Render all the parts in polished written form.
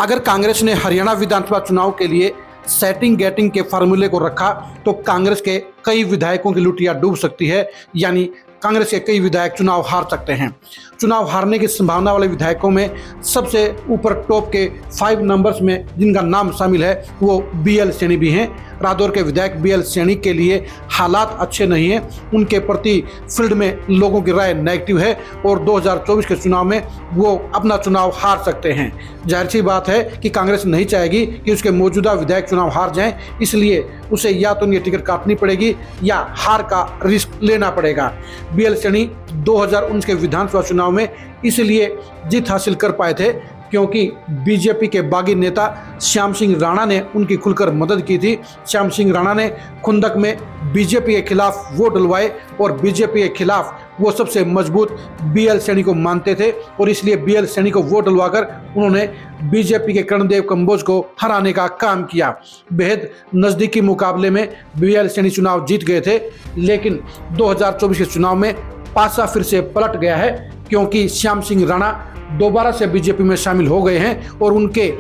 अगर कांग्रेस ने हरियाणा विधानसभा चुनाव के लिए सेटिंग गेटिंग के फार्मूले को रखा तो कांग्रेस के कई विधायकों की लुटिया डूब सकती है, यानी कांग्रेस के कई विधायक चुनाव हार सकते हैं। चुनाव हारने की संभावना वाले विधायकों में सबसे ऊपर टॉप के 5 नंबर्स में जिनका नाम शामिल है वो BL सैनी भी हैं। रादौर के विधायक BL सैनी के लिए हालात अच्छे नहीं हैं, उनके प्रति फील्ड में लोगों की राय नेगेटिव है और 2024 के चुनाव में वो अपना चुनाव हार सकते हैं। जाहिर सी बात है कि कांग्रेस नहीं चाहेगी कि उसके मौजूदा विधायक चुनाव हार जाएं, इसलिए उसे या तो उनकी टिकट काटनी पड़ेगी या हार का रिस्क लेना पड़ेगा। BL सैनी 2019 के विधानसभा चुनाव में इसलिए जीत हासिल कर पाए थे क्योंकि बीजेपी के बागी नेता श्याम सिंह राणा ने उनकी खुलकर मदद की थी। श्याम सिंह राणा ने खुंदक में बीजेपी के खिलाफ वोट डलवाए और बीजेपी के खिलाफ वो सबसे मजबूत BL सैनी को मानते थे और इसलिए BL सैनी को वोट डलवाकर उन्होंने बीजेपी के कर्णदेव कंबोज को हराने का काम किया। बेहद नज़दीकी मुकाबले में BL सैनी चुनाव जीत गए थे, लेकिन 2024 के चुनाव में पासा फिर से पलट गया है क्योंकि श्याम सिंह राणा दोबारा से बीजेपी में शामिल हो गए हैं और उनके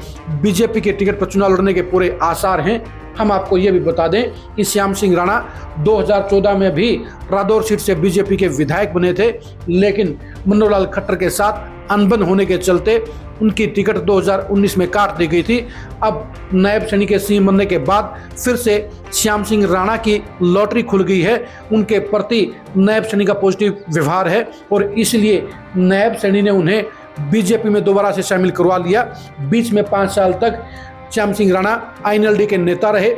बीजेपी के टिकट पर चुनाव लड़ने के पूरे आसार हैं। हम आपको ये भी बता दें कि श्याम सिंह राणा 2014 में भी रादौर सीट से बीजेपी के विधायक बने थे, लेकिन मनोहर लाल खट्टर के साथ अनबन होने के चलते उनकी टिकट 2019 में काट दी गई थी। अब नायब सैनी के सीएम बनने के बाद फिर से श्याम सिंह राणा की लॉटरी खुल गई है। उनके प्रति नायब सैनी का पॉजिटिव व्यवहार है और इसलिए नायब सैनी ने उन्हें बीजेपी में दोबारा से शामिल करवा लिया। बीच में 5 साल तक श्याम सिंह राणा INLD के नेता रहे।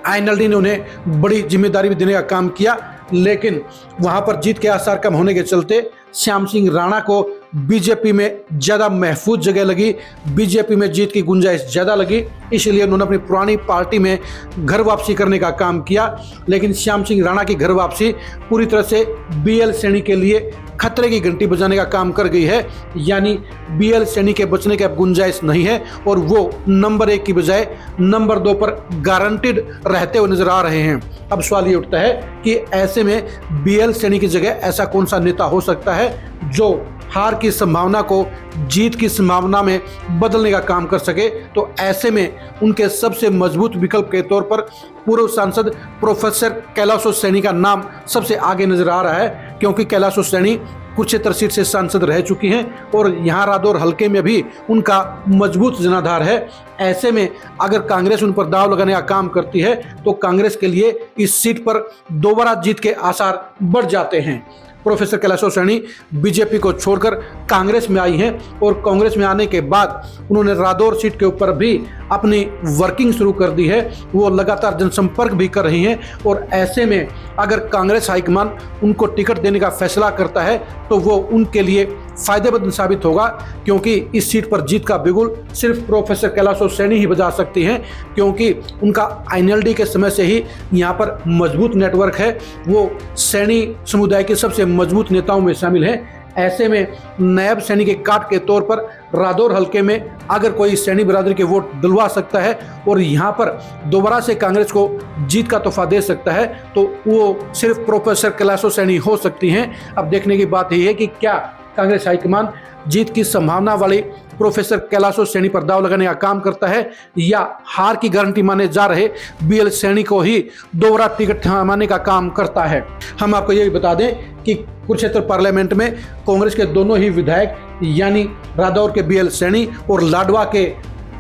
INLD ने उन्हें बड़ी जिम्मेदारी भी देने का काम किया, लेकिन वहां पर जीत के आसार कम होने के चलते श्याम सिंह राणा को बीजेपी में ज़्यादा महफूज जगह लगी, बीजेपी में जीत की गुंजाइश ज़्यादा लगी, इसलिए उन्होंने अपनी पुरानी पार्टी में घर वापसी करने का काम किया। लेकिन श्याम सिंह राणा की घर वापसी पूरी तरह से BL सैनी के लिए खतरे की घंटी बजाने का काम कर गई है, यानी BL सैनी के बचने की अब गुंजाइश नहीं है और वो नंबर 1 की बजाय नंबर 2 पर गारंटेड रहते हुए नजर आ रहे हैं। अब सवाल ये उठता है कि ऐसे में BL सैनी की जगह ऐसा कौन सा नेता हो सकता है जो हार की संभावना को जीत की संभावना में बदलने का काम कर सके। तो ऐसे में उनके सबसे मजबूत विकल्प के तौर पर पूर्व सांसद प्रोफेसर कैलाशो सैनी का नाम सबसे आगे नजर आ रहा है, क्योंकि कैलाशो सैनी कुरुक्षेत्र सीट से सांसद रह चुकी हैं और यहाँ रादौर हलके में भी उनका मजबूत जनाधार है। ऐसे में अगर कांग्रेस उन पर दाव लगाने का काम करती है तो कांग्रेस के लिए इस सीट पर दोबारा जीत के आसार बढ़ जाते हैं। प्रोफेसर कैलाशो सैनी बीजेपी को छोड़कर कांग्रेस में आई हैं और कांग्रेस में आने के बाद उन्होंने रादौर सीट के ऊपर भी अपनी वर्किंग शुरू कर दी है। वो लगातार जनसंपर्क भी कर रही हैं और ऐसे में अगर कांग्रेस हाईकमान उनको टिकट देने का फैसला करता है तो वो उनके लिए फायदेमंद साबित होगा, क्योंकि इस सीट पर जीत का बिगुल सिर्फ प्रोफेसर कैलाशो सैनी ही बजा सकती हैं, क्योंकि उनका INLD के समय से ही यहाँ पर मजबूत नेटवर्क है। वो सैनी समुदाय के सबसे मजबूत नेताओं में शामिल हैं। ऐसे में नायब सैनी के काट के तौर पर रादौर हलके में अगर कोई सैनी बिरादरी के वोट दिलवा सकता है और यहाँ पर दोबारा से कांग्रेस को जीत का तोहफा दे सकता है तो वो सिर्फ प्रोफेसर कैलाशो सैनी हो सकती हैं। अब देखने की बात यह है कि क्या कांग्रेस हाईकमान जीत की संभावना वाली प्रोफेसर कैलाशो सैनी पर दाव लगाने का काम करता है या हार की गारंटी माने जा रहे BL सैनी को ही दोबारा टिकट थमाने का काम करता है। हम आपको ये भी बता दें कि कुरुक्षेत्र पार्लियामेंट में कांग्रेस के दोनों ही विधायक यानी रादौर के BL सैनी और लाडवा के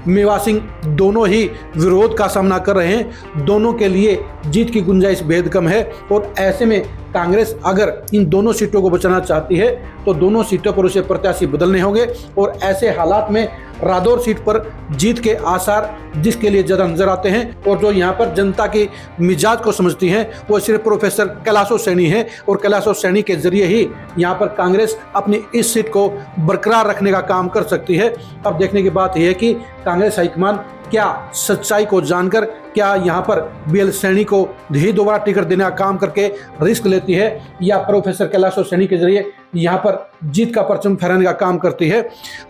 मेवा सिंह दोनों ही विरोध का सामना कर रहे हैं। दोनों के लिए जीत की गुंजाइश बेहद कम है और ऐसे में कांग्रेस अगर इन दोनों सीटों को बचाना चाहती है तो दोनों सीटों पर उसे प्रत्याशी बदलने होंगे और ऐसे हालात में रादौर सीट पर जीत के आसार जिसके लिए ज़्यादा नजर आते हैं और जो यहाँ पर जनता की मिजाज को समझती हैं वो सिर्फ प्रोफेसर कैलाशो सैनी है और कैलाशो सैनी के जरिए ही यहाँ पर कांग्रेस अपनी इस सीट को बरकरार रखने का काम कर सकती है। अब देखने की बात यह है कि कांग्रेस हाईकमान क्या सच्चाई को जानकर क्या यहाँ पर BL सैनी को ही दोबारा टिकट देने का काम करके रिस्क लेती है या प्रोफेसर कैलाशो सैनी के जरिए यहाँ पर जीत का परचम फहराने का काम करती है।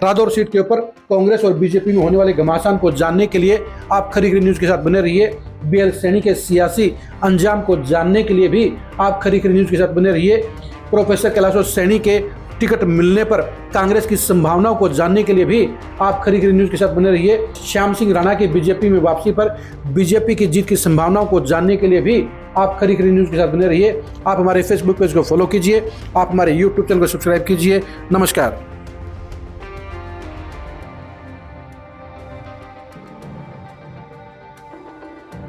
रादौर सीट के ऊपर कांग्रेस और बीजेपी में होने वाले घमासान को जानने के लिए आप खरी-खरी न्यूज़ के साथ बने रहिए। BL सैनी के सियासी अंजाम को जानने के लिए भी आप खरी-खरी न्यूज़ के साथ बने रहिए। प्रोफेसर कैलाशो सैनी के टिकट मिलने पर कांग्रेस की संभावनाओं को जानने के लिए भी आप खरी खरी न्यूज के साथ बने रहिए। श्याम सिंह राणा की बीजेपी में वापसी पर बीजेपी की जीत की संभावनाओं को जानने के लिए भी आप खरी खरी न्यूज के साथ बने रहिए। आप हमारे फेसबुक पेज को फॉलो कीजिए, आप हमारे यूट्यूब चैनल को सब्सक्राइब कीजिए। नमस्कार।